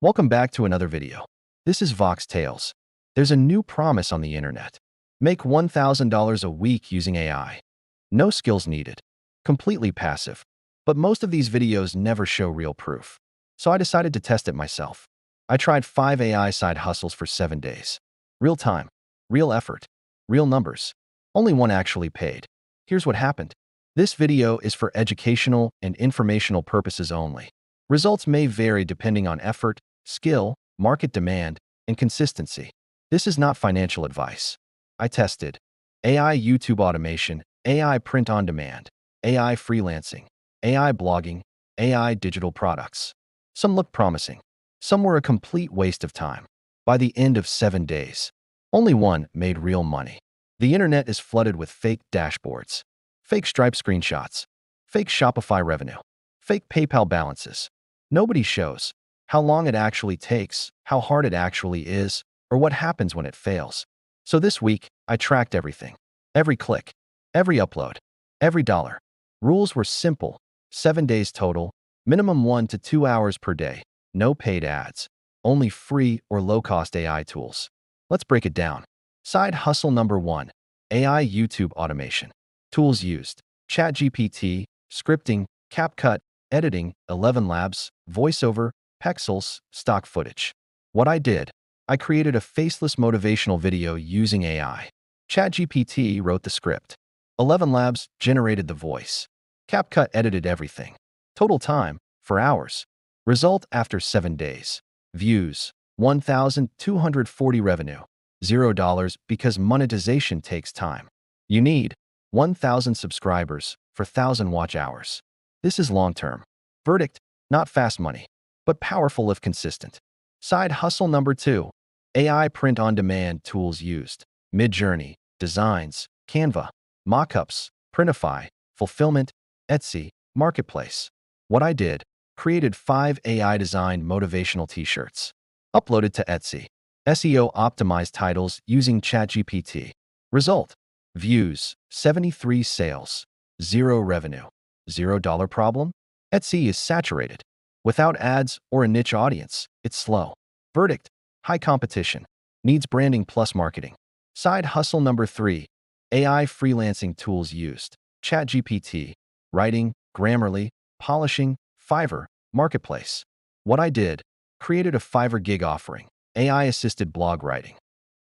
Welcome back to another video. This is Vox Tales. There's a new promise on the internet. Make $1,000 a week using AI. No skills needed. Completely passive. But most of these videos never show real proof. So I decided to test it myself. I tried 5 AI side hustles for 7 days. Real time, real effort, real numbers. Only one actually paid. Here's what happened. This video is for educational and informational purposes only. Results may vary depending on effort, skill, market demand, and consistency. This is not financial advice. I tested AI YouTube automation, AI print on demand, AI freelancing, AI blogging, AI digital products. Some looked promising. Some were a complete waste of time. By the end of 7 days, only one made real money. The internet is flooded with fake dashboards, fake Stripe screenshots, fake Shopify revenue, fake PayPal balances. Nobody shows how long it actually takes, how hard it actually is, or what happens when it fails. So this week, I tracked everything. Every click, every upload, every dollar. Rules were simple. 7 days total, minimum 1 to 2 hours per day. No paid ads. Only free or low-cost AI tools. Let's break it down. Side hustle number 1. AI YouTube automation. Tools used: ChatGPT, scripting, CapCut, editing, 11 Labs, voiceover, pixels, stock footage. What I did: I created a faceless motivational video using AI. ChatGPT wrote the script. 11 Labs generated the voice. CapCut edited everything. Total time: 4 hours. Result after 7 days. Views: 1,240. Revenue: $0 because monetization takes time. You need 1,000 subscribers for 1,000 watch hours. This is long-term. Verdict: not fast money, but powerful if consistent. Side hustle number 2. AI print-on-demand tools used: Midjourney, designs, Canva, mockups, Printify, fulfillment, Etsy, marketplace. What I did: created 5 AI-designed motivational t-shirts. Uploaded to Etsy. SEO-optimized titles using ChatGPT. Result: views, 73. Sales, 0. Revenue, $0 problem? Etsy is saturated. Without ads or a niche audience, it's slow. Verdict: high competition. Needs branding plus marketing. Side hustle number 3. AI freelancing tools used: ChatGPT, writing, Grammarly, polishing, Fiverr, marketplace. What I did: created a Fiverr gig offering, AI-assisted blog writing.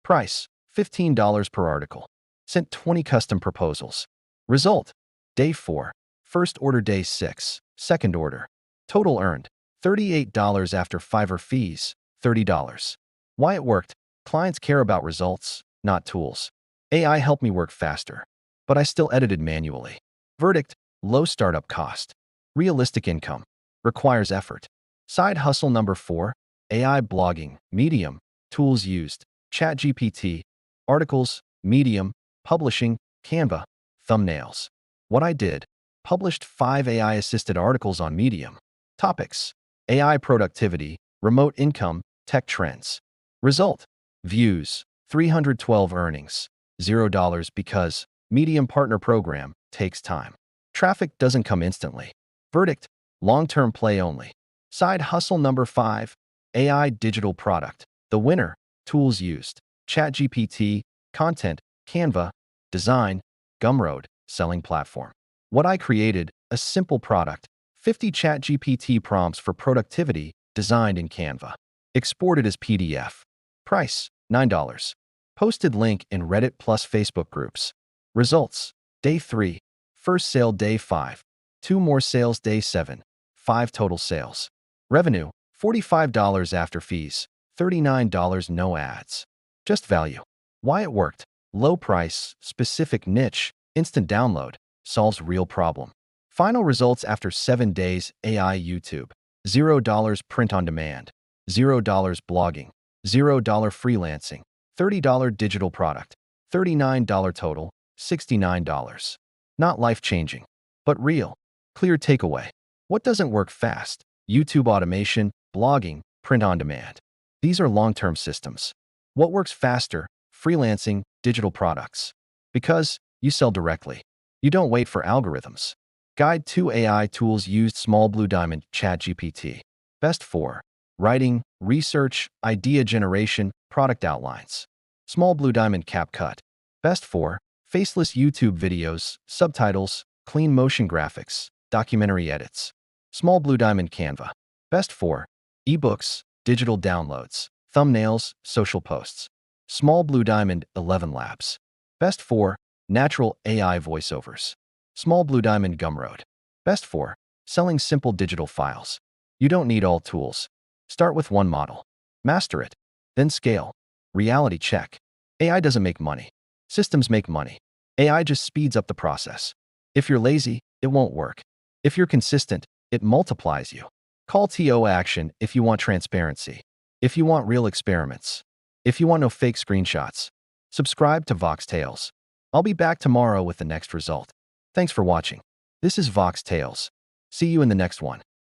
Price: $15 per article. Sent 20 custom proposals. Result: day 4. First order day 6. Second order. Total earned: $38 after Fiverr fees, $30. Why it worked: clients care about results, not tools. AI helped me work faster, but I still edited manually. Verdict: low startup cost. Realistic income. Requires effort. Side hustle number 4. AI blogging, Medium, tools used: ChatGPT, articles, Medium, publishing, Canva, thumbnails. What I did: published 5 AI-assisted articles on Medium. Topics: AI productivity, remote income, tech trends. Result: views, 312. Earnings, $0 because Medium partner program takes time. Traffic doesn't come instantly. Verdict: long-term play only. Side hustle number 5. AI digital product. The winner: tools used: ChatGPT, content, Canva, design, Gumroad, selling platform. What I created: a simple product, 50 ChatGPT prompts for productivity, designed in Canva. Exported as PDF. Price: $9. Posted link in Reddit plus Facebook groups. Results: day 3. First sale day 5. 2 more sales day 7. 5 total sales. Revenue: $45 after fees, $39 no ads. Just value. Why it worked: low price, specific niche, instant download, solves real problem. Final results after 7 days: AI YouTube, $0 print on demand, $0 blogging, $0 freelancing, $30 digital product, $39 total, $69. Not life-changing, but real. Clear takeaway: what doesn't work fast? YouTube automation, blogging, print on demand. These are long-term systems. What works faster? Freelancing, digital products. Because you sell directly. You don't wait for algorithms. Guide 2 AI tools used: Small Blue Diamond, ChatGPT. Best 4. writing, research, idea generation, product outlines. Small Blue Diamond CapCut. Best for faceless YouTube videos, subtitles, clean motion graphics, documentary edits. Small Blue Diamond Canva. Best for ebooks, digital downloads, thumbnails, social posts. Small Blue Diamond 11 Labs. Best for natural AI voiceovers. Small Blue Diamond Gumroad. Best for selling simple digital files. You don't need all tools. Start with one model. Master it. Then scale. Reality check. AI doesn't make money. Systems make money. AI just speeds up the process. If you're lazy, it won't work. If you're consistent, it multiplies you. Call TO Action if you want transparency. If you want real experiments. If you want no fake screenshots. Subscribe to Vox Tales. I'll be back tomorrow with the next result. Thanks for watching. This is Vox Tales. See you in the next one.